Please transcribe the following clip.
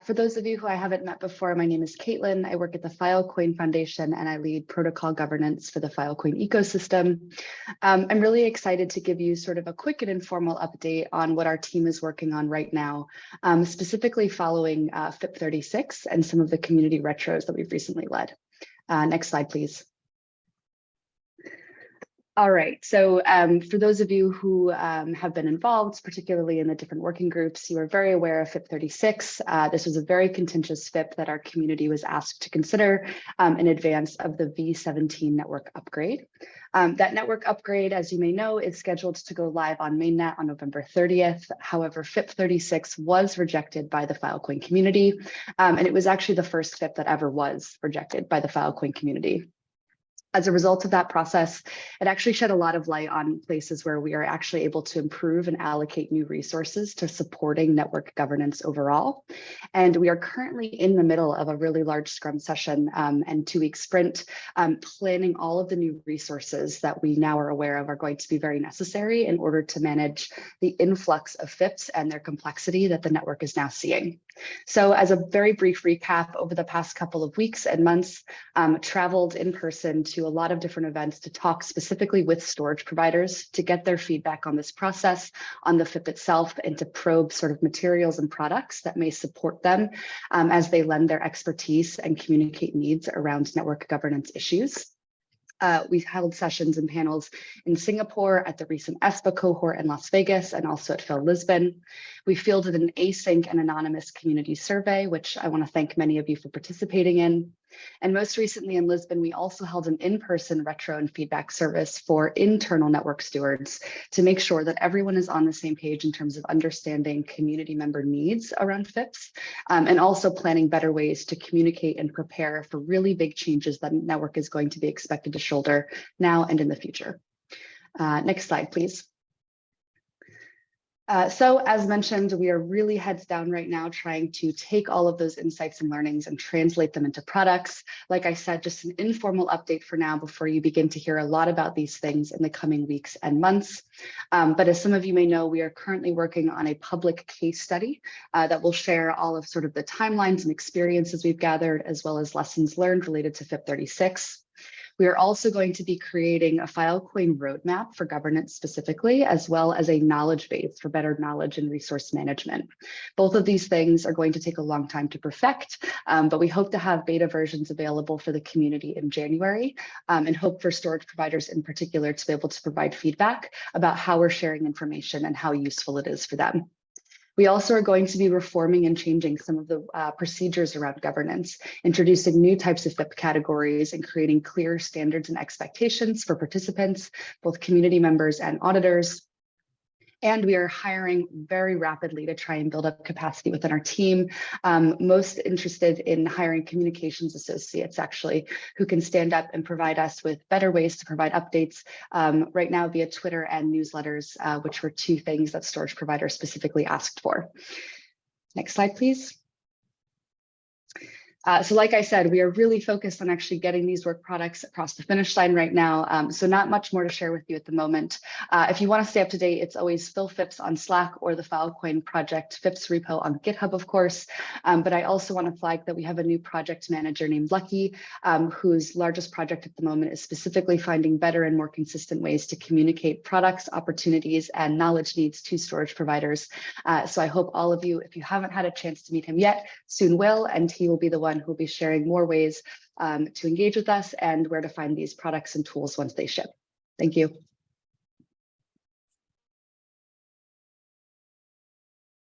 For those of you who I haven't met before, my name is Kaitlin. I work at the Filecoin Foundation and I lead protocol governance for the Filecoin ecosystem. I'm really excited to give you sort of a quick and informal update on what our team is working on right now, specifically following FIP0036 and some of the community retros that we've recently led. Next slide, please. All right, so for those of you who have been involved, particularly in the different working groups, you are very aware of FIP0036. This was a very contentious FIP that our community was asked to consider in advance of the V17 network upgrade. That network upgrade, as you may know, is scheduled to go live on mainnet on November 30th. However, FIP0036 was rejected by the Filecoin community, and it was actually the first FIP that ever was rejected by the Filecoin community. As a result of that process, it actually shed a lot of light on places where we are actually able to improve and allocate new resources to supporting network governance overall. And we are currently in the middle of a really large Scrum session and 2-week sprint, planning all of the new resources that we now are aware of are going to be very necessary in order to manage the influx of FIPs and their complexity that the network is now seeing. So as a very brief recap, over the past couple of weeks and months, traveled in person to a lot of different events to talk specifically with storage providers to get their feedback on this process, on the FIP itself, and to probe sort of materials and products that may support them as they lend their expertise and communicate needs around network governance issues. We've held sessions and panels in Singapore, at the recent ESPA cohort in Las Vegas, and also at Phil Lisbon. We fielded an async and anonymous community survey, which I want to thank many of you for participating in. And most recently in Lisbon, we also held an in-person retro and feedback service for internal network stewards to make sure that everyone is on the same page in terms of understanding community member needs around FIPs, and also planning better ways to communicate and prepare for really big changes that network is going to be expected to shoulder now and in the future. Next slide, please. So as mentioned, we are really heads down right now trying to take all of those insights and learnings and translate them into products. Like I said, just an informal update for now before you begin to hear a lot about these things in the coming weeks and months. But as some of you may know, we are currently working on a public case study that will share all of sort of the timelines and experiences we've gathered, as well as lessons learned related to FIP0036. We are also going to be creating a Filecoin roadmap for governance specifically, as well as a knowledge base for better knowledge and resource management. Both of these things are going to take a long time to perfect, but we hope to have beta versions available for the community in January, and hope for storage providers in particular to be able to provide feedback about how we're sharing information and how useful it is for them. We also are going to be reforming and changing some of the procedures around governance, introducing new types of FIP categories and creating clear standards and expectations for participants, both community members and auditors. And we are hiring very rapidly to try and build up capacity within our team. Most interested in hiring communications associates, actually, who can stand up and provide us with better ways to provide updates right now via Twitter and newsletters, which were 2 things that storage providers specifically asked for. Next slide, please. So like I said, we are really focused on actually getting these work products across the finish line right now. So not much more to share with you at the moment. If you want to stay up to date, it's always PhilFips on Slack or the Filecoin project FIPS repo on GitHub, of course. But I also want to flag that we have a new project manager named Lucky, whose largest project at the moment is specifically finding better and more consistent ways to communicate products, opportunities, and knowledge needs to storage providers. So I hope all of you, if you haven't had a chance to meet him yet, soon will, and he will be the one who will be sharing more ways to engage with us and where to find these products and tools once they ship. Thank you.